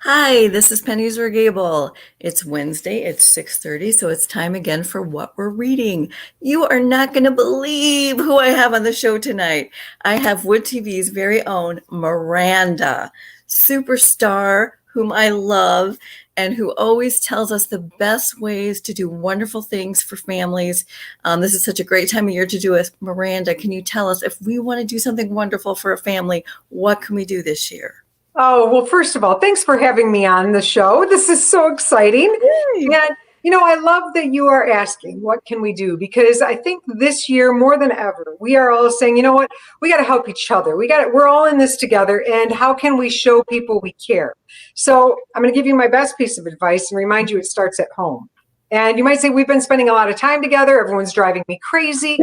Hi, this is Penny Z. It's Wednesday, it's 6:30, so it's time again for what we're reading. You are not going to believe who I have on the show tonight. I have Wood TV's very own Miranda, superstar whom I love and who always tells us the best ways to do wonderful things for families. This is such a great time of year to do it. Miranda, can you tell us if we want to do something wonderful for a family, what can we do this year? Oh, well, first of all, thanks for having me on the show. This is so exciting. Yay! And, I love that you are asking, what can we do? Because I think this year, more than ever, we are all saying, you know what, we got to help each other. We're all in this together. And how can we show people we care? So I'm going to give you my best piece of advice and remind you it starts at home. And you might say, we've been spending a lot of time together. Everyone's driving me crazy.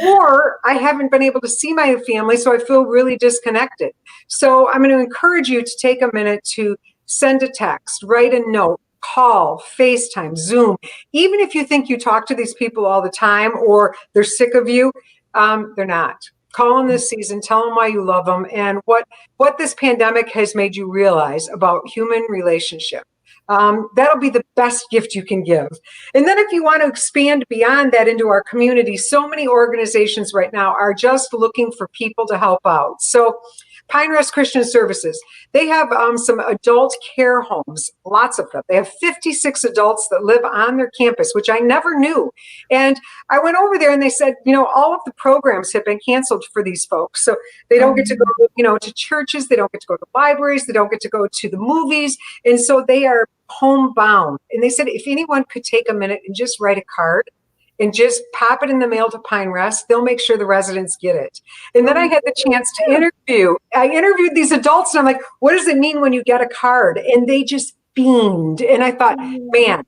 Or I haven't been able to see my family, so I feel really disconnected. So I'm going to encourage you to take a minute to send a text, write a note, call, FaceTime, Zoom. Even if you think you talk to these people all the time or they're sick of you, they're not. Call them this season, tell them why you love them and what this pandemic has made you realize about human relationship. That'll be the best gift you can give. And then if you want to expand beyond that into our community, so many organizations right now are just looking for people to help out. So Pine Rest Christian Services, they have some adult care homes, lots of them. They have 56 adults that live on their campus, which I never knew. And I went over there and they said, all of the programs have been canceled for these folks. So they don't get to go, to churches. They don't get to go to libraries. They don't get to go to the movies. And so they are homebound. And they said, if anyone could take a minute and just write a card and just pop it in the mail to Pine Rest, they'll make sure the residents get it. And then I had the chance to I interviewed these adults and I'm like, what does it mean when you get a card? And they just beamed. And I thought, man,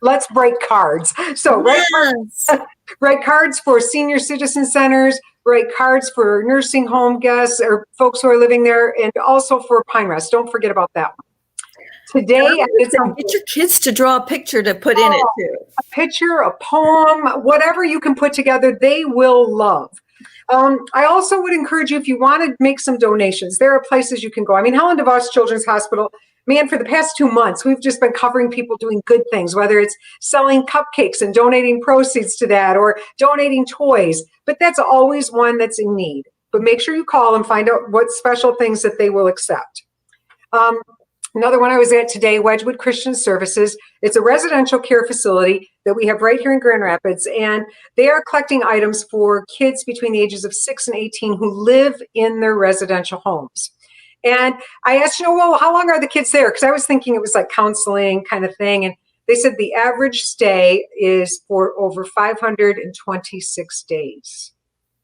let's write cards. So Yes. write cards for senior citizen centers, write cards for nursing home guests or folks who are living there, and also for Pine Rest. Don't forget about that one. Today, Get your kids to draw a picture to put in it too. A picture, a poem, whatever you can put together, they will love. I also would encourage you, if you want to make some donations, there are places you can go. I mean, Helen DeVos Children's Hospital, man, for the past 2 months, we've just been covering people doing good things, whether it's selling cupcakes and donating proceeds to that or donating toys. But that's always one that's in need. But make sure you call and find out what special things that they will accept. Another one I was at today, Wedgwood Christian Services. It's a residential care facility that we have right here in Grand Rapids, and they are collecting items for kids between the ages of 6 and 18 who live in their residential homes. And I asked, well, how long are the kids there? Because I was thinking it was like counseling kind of thing. And they said the average stay is for over 526 days.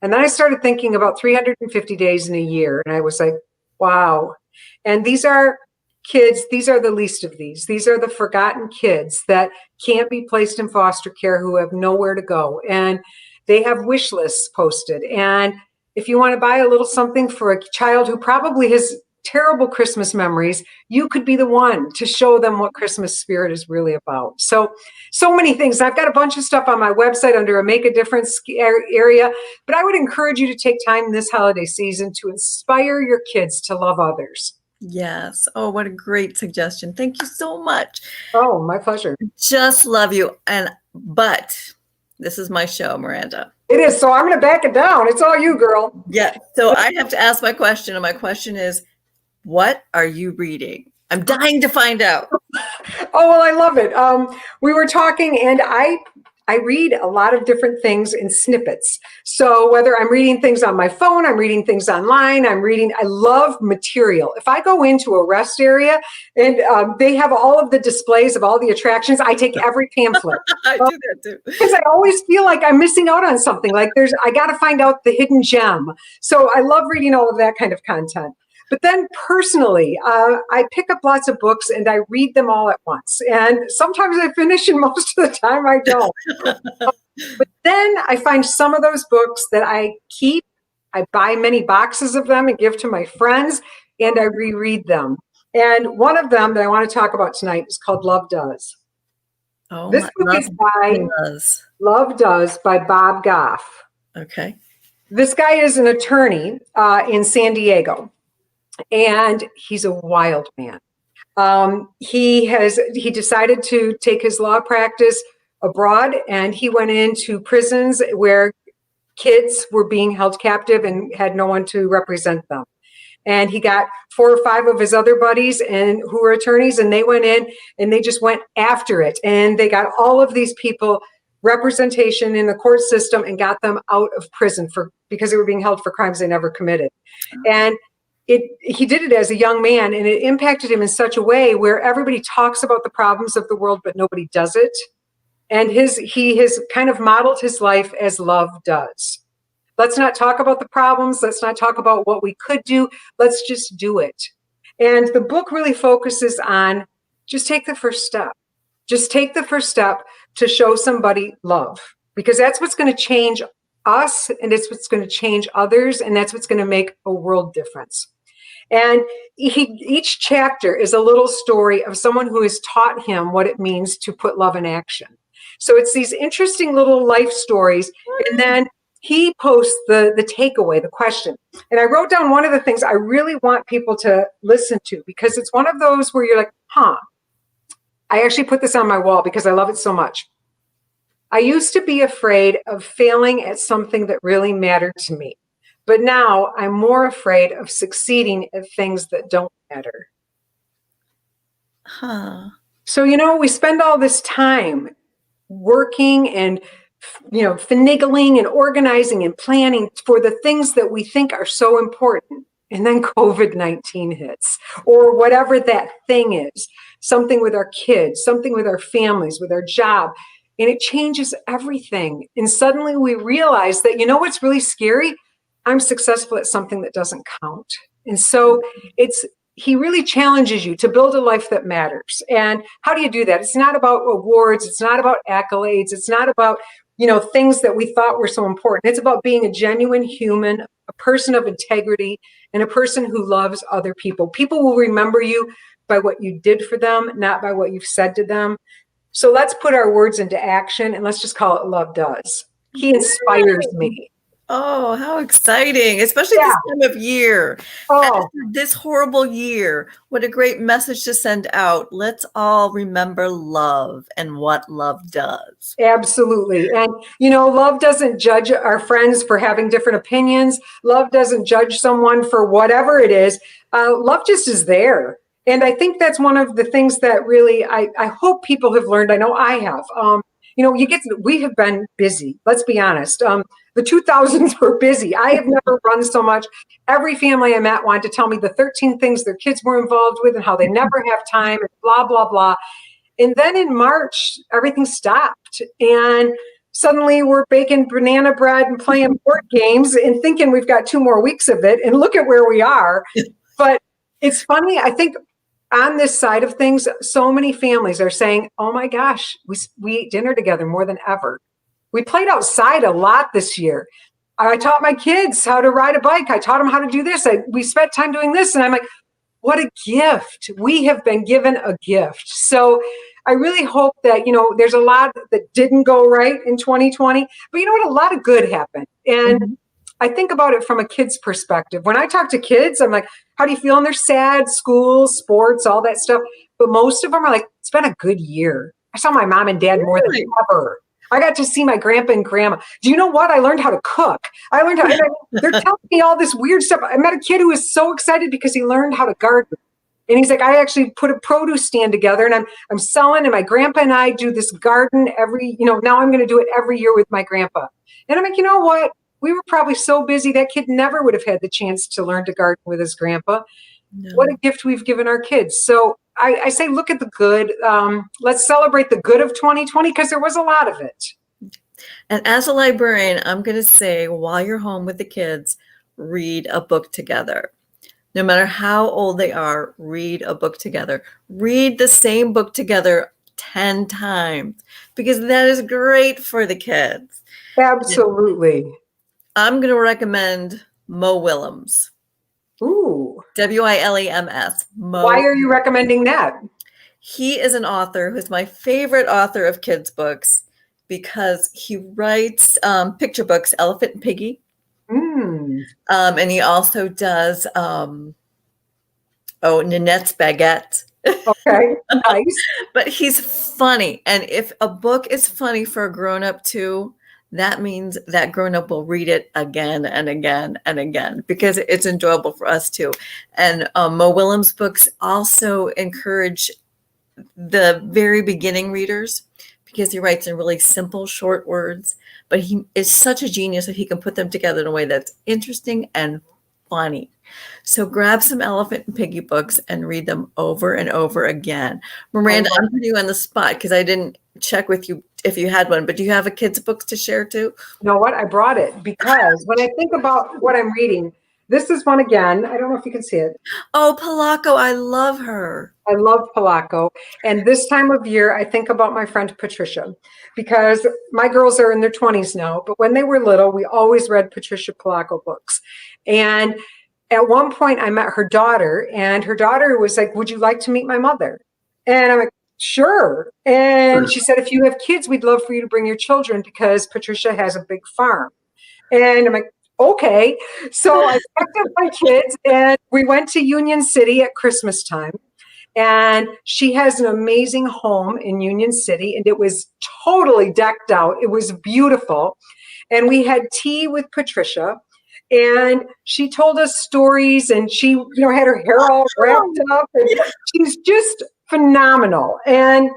And then I started thinking about 350 days in a year. And I was like, wow. And these are kids, these are the least of these. These are the forgotten kids that can't be placed in foster care, who have nowhere to go. And they have wish lists posted. And if you want to buy a little something for a child who probably has terrible Christmas memories, you could be the one to show them what Christmas spirit is really about. So many things. I've got a bunch of stuff on my website under a Make a Difference area, but I would encourage you to take time this holiday season to inspire your kids to love others. Yes. Oh, what a great suggestion. Thank you so much. Oh, my pleasure. Just love you. But this is my show, Miranda. It is. So I'm going to back it down. It's all you, girl. Yeah. So I have to ask my question. And my question is, what are you reading? I'm dying to find out. Oh, well, I love it. We were talking and I read a lot of different things in snippets. So whether I'm reading things on my phone, I'm reading things online, I love material. If I go into a rest area and they have all of the displays of all the attractions, I take every pamphlet. I do that too. Because I always feel like I'm missing out on something. Like I got to find out the hidden gem. So I love reading all of that kind of content. But then personally, I pick up lots of books and I read them all at once. And sometimes I finish and most of the time I don't. But then I find some of those books that I keep. I buy many boxes of them and give to my friends, and I reread them. And one of them that I want to talk about tonight is called Love Does. Oh, this book is by Love Does by Bob Goff. Okay. This guy is an attorney in San Diego. And he's a wild man. He decided to take his law practice abroad, and he went into prisons where kids were being held captive and had no one to represent them. And he got 4 or 5 of his other buddies and who were attorneys, and they went in and they just went after it. And they got all of these people representation in the court system and got them out of prison because they were being held for crimes they never committed. And he did it as a young man, and it impacted him in such a way where everybody talks about the problems of the world, but nobody does it. And he has kind of modeled his life as love does. Let's not talk about the problems. Let's not talk about what we could do. Let's just do it. And the book really focuses on just take the first step. Just take the first step to show somebody love, because that's what's going to change us, and it's what's going to change others, and that's what's going to make a world difference. And each chapter is a little story of someone who has taught him what it means to put love in action. So it's these interesting little life stories, and then he posts the takeaway, the question. And I wrote down one of the things I really want people to listen to, because it's one of those where you're like, I actually put this on my wall because I love it so much. I used to be afraid of failing at something that really mattered to me, but now I'm more afraid of succeeding at things that don't matter. So, we spend all this time working and finagling and organizing and planning for the things that we think are so important. And then COVID-19 hits, or whatever that thing is, something with our kids, something with our families, with our job, and it changes everything. And suddenly we realize that, what's really scary? I'm successful at something that doesn't count. And so he really challenges you to build a life that matters. And how do you do that? It's not about awards. It's not about accolades. It's not about, things that we thought were so important. It's about being a genuine human, a person of integrity, and a person who loves other people. People will remember you by what you did for them, not by what you've said to them. So let's put our words into action, and let's just call it love does. He inspires me. Oh, how exciting, especially this time of year. After this horrible year, what a great message to send out. Let's all remember love and what love does. Absolutely. And, love doesn't judge our friends for having different opinions. Love doesn't judge someone for whatever it is. Love just is there. And I think that's one of the things that really I hope people have learned. I know I have. We have been busy. Let's be honest. The 2000s were busy. I have never run so much. Every family I met wanted to tell me the 13 things their kids were involved with and how they never have time and blah, blah, blah. And then in March, everything stopped. And suddenly we're baking banana bread and playing board games and thinking we've got 2 more weeks of it. And look at where we are. But it's funny. I think on this side of things, so many families are saying, oh my gosh, we eat dinner together more than ever. We played outside a lot this year. I taught my kids how to ride a bike. I taught them how to do this. We spent time doing this. And I'm like, what a gift. We have been given a gift. So I really hope that, there's a lot that didn't go right in 2020, but a lot of good happened. And I think about it from a kid's perspective. When I talk to kids, I'm like, how do you feel? And they're sad, school, sports, all that stuff. But most of them are like, it's been a good year. I saw my mom and dad more than ever. I got to see my grandpa and grandma. Do you know what? I learned how to cook. They're telling me all this weird stuff. I met a kid who was so excited because he learned how to garden. And he's like, I actually put a produce stand together and I'm selling, and my grandpa and I do this garden now I'm going to do it every year with my grandpa. And I'm like, you know what? We were probably so busy that kid never would have had the chance to learn to garden with his grandpa. No. What a gift we've given our kids. So I say, look at the good. Let's celebrate the good of 2020 because there was a lot of it. And as a librarian, I'm going to say, while you're home with the kids, read a book together. No matter how old they are, read a book together. Read the same book together 10 times because that is great for the kids. Absolutely. I'm going to recommend Mo Willems. Ooh. Wilems. Why are you recommending that? He is an author who's my favorite author of kids' books because he writes picture books, Elephant and Piggy. And he also does Nanette's Baguette. Okay, nice. But he's funny. And if a book is funny for a grown up too, that means that grown up will read it again and again and again because it's enjoyable for us too. And Mo Willems' books also encourage the very beginning readers because he writes in really simple, short words. But he is such a genius that he can put them together in a way that's interesting and funny. So grab some Elephant and Piggy books and read them over and over again. I Miranda, love, I'm putting you on the spot because I didn't check with you if you had one, but do you have a kid's books to share too? you know what? I brought it because when I think about what I'm reading, this is one again. I don't know if you can see it. Oh, Polacco, I love her. I love Polacco. And this time of year, I think about my friend Patricia because my girls are in their 20s now. But when they were little, we always read Patricia Polacco books. And at one point, I met her daughter, and her daughter was like, "Would you like to meet my mother?" And I'm like, "Sure." And she said, "If you have kids, we'd love for you to bring your children because Patricia has a big farm." And I'm like, "Okay." So I packed up my kids, and we went to Union City at Christmas time. And she has an amazing home in Union City, and it was totally decked out. It was beautiful. And we had tea with Patricia, and she told us stories, and she, had her hair all wrapped up, and she's just phenomenal. And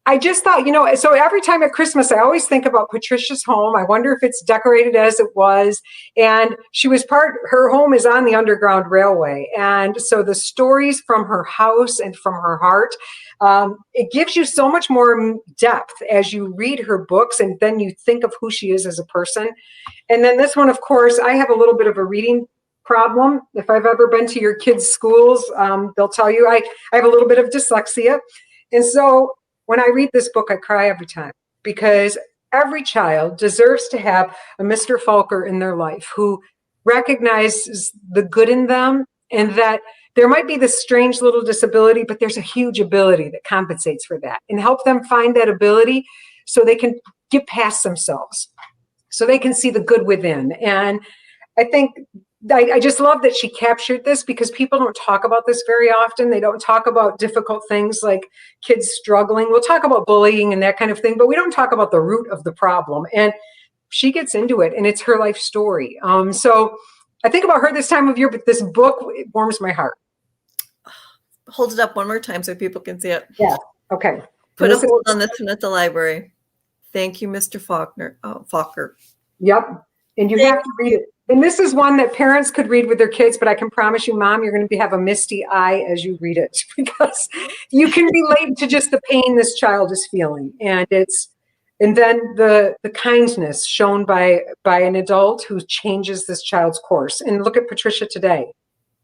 I just thought, so every time at Christmas, I always think about Patricia's home. I wonder if it's decorated as it was. And her home is on the Underground Railway. And so the stories from her house and from her heart, it gives you so much more depth as you read her books and then you think of who she is as a person. And then this one, of course, I have a little bit of a reading problem. If I've ever been to your kids' schools, they'll tell you I have a little bit of dyslexia. And so when I read this book, I cry every time because every child deserves to have a Mr. Falker in their life who recognizes the good in them and that there might be this strange little disability, but there's a huge ability that compensates for that and help them find that ability so they can get past themselves, so they can see the good within. And I think I just love that she captured this because people don't talk about this very often. They don't talk about difficult things like kids struggling. We'll talk about bullying and that kind of thing, but we don't talk about the root of the problem. And she gets into it, and it's her life story. So I think about her this time of year, but this book, it warms my heart. Hold it up one more time so people can see it. Yeah. Okay. Put a hold on this one at the library. Thank you, Mr. Faulkner. Oh, Falker. Yep. And you have to read it. And this is one that parents could read with their kids, but I can promise you, Mom, you're going to have a misty eye as you read it because you can relate to just the pain this child is feeling. And then the kindness shown by an adult who changes this child's course. And look at Patricia today.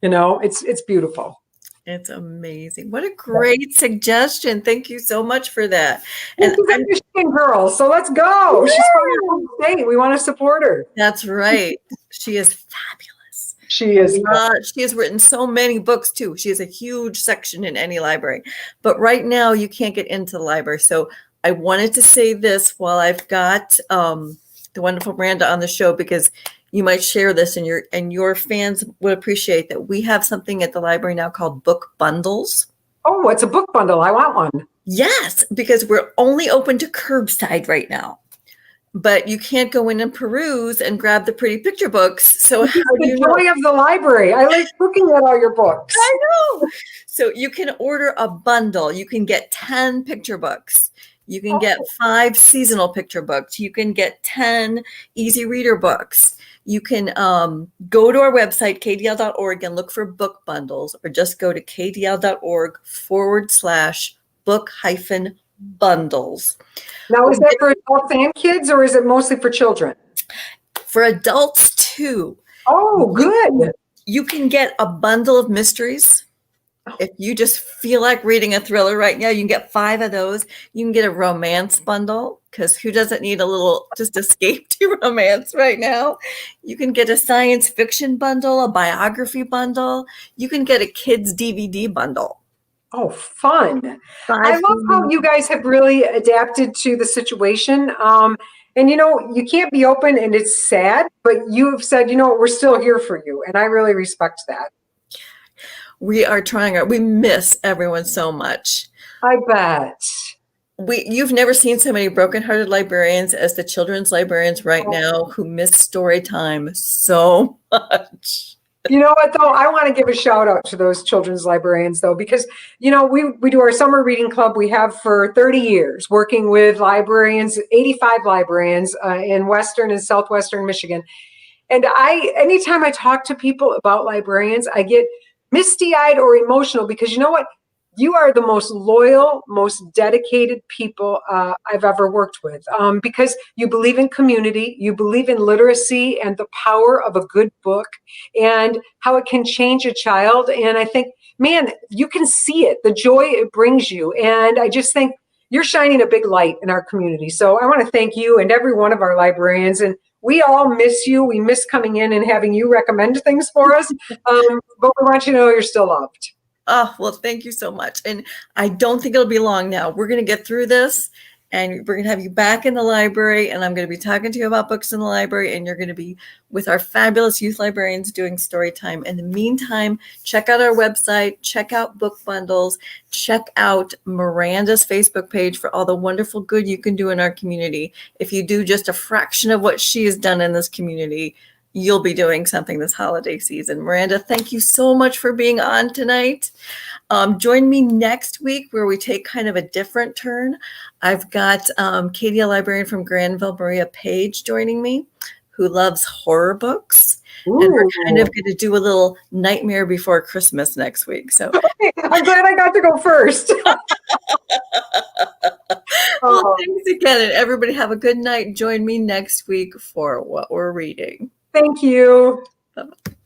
It's beautiful. It's amazing. What a great suggestion. Thank you so much for that. And she's a Michigan girl, so let's go. Yeah. She's from your home state. We want to support her. That's right. She is fabulous. She is. She has written so many books too. She has a huge section in any library. But right now you can't get into the library. So I wanted to say this while I've got the wonderful Miranda on the show because you might share this and your fans would appreciate that we have something at the library now called book bundles. Oh, what's a book bundle? I want one. Yes, because we're only open to curbside right now. But you can't go in and peruse and grab the pretty picture books. So how do you joy of the library. I like looking at all your books. I know. So you can order a bundle. You can get 10 picture books. You can get 5 seasonal picture books. You can get 10 easy reader books. You can go to our website, kdl.org, and look for book bundles, or just go to kdl.org/book-bundles. Now, is that for adults and kids, or is it mostly for children? For adults, too. Oh, good. You can get a bundle of mysteries. If you just feel like reading a thriller right now, you can get 5 of those. You can get a romance bundle because who doesn't need a little just escape to romance right now? You can get a science fiction bundle, a biography bundle. You can get a kids DVD bundle. Oh, fun. I love how you guys have really adapted to the situation. And, you can't be open and it's sad, but you have said, we're still here for you. And I really respect that. We are trying we miss everyone so much. I bet. You've never seen so many brokenhearted librarians as the children's librarians right now who miss story time so much. You know what, though? I want to give a shout out to those children's librarians, though, because, we do our summer reading club. We have for 30 years working with librarians, 85 librarians in Western and Southwestern Michigan. And anytime I talk to people about librarians, I get misty-eyed or emotional because you know what? You are the most loyal, most dedicated people I've ever worked with because you believe in community, you believe in literacy and the power of a good book and how it can change a child. And I think, man, you can see it, the joy it brings you. And I just think you're shining a big light in our community. So I want to thank you and every one of our librarians. And we all miss you. We miss coming in and having you recommend things for us. But we want you to know you're still loved. Oh, well, thank you so much. And I don't think it'll be long now. We're going to get through this and we're going to have you back in the library. And I'm going to be talking to you about books in the library. And you're going to be with our fabulous youth librarians doing story time. In the meantime, check out our website, check out book bundles, check out Miranda's Facebook page for all the wonderful good you can do in our community. If you do just a fraction of what she has done in this community, you'll be doing something this holiday season. Miranda, thank you so much for being on tonight. Join me next week where we take kind of a different turn. I've got Katie, a librarian from Granville, Maria Page, joining me, who loves horror books. Ooh. And we're kind of going to do a little Nightmare Before Christmas next week. So I'm glad I got to go first. Well, thanks again. And everybody have a good night. Join me next week for What We're Reading. Thank you. Bye-bye.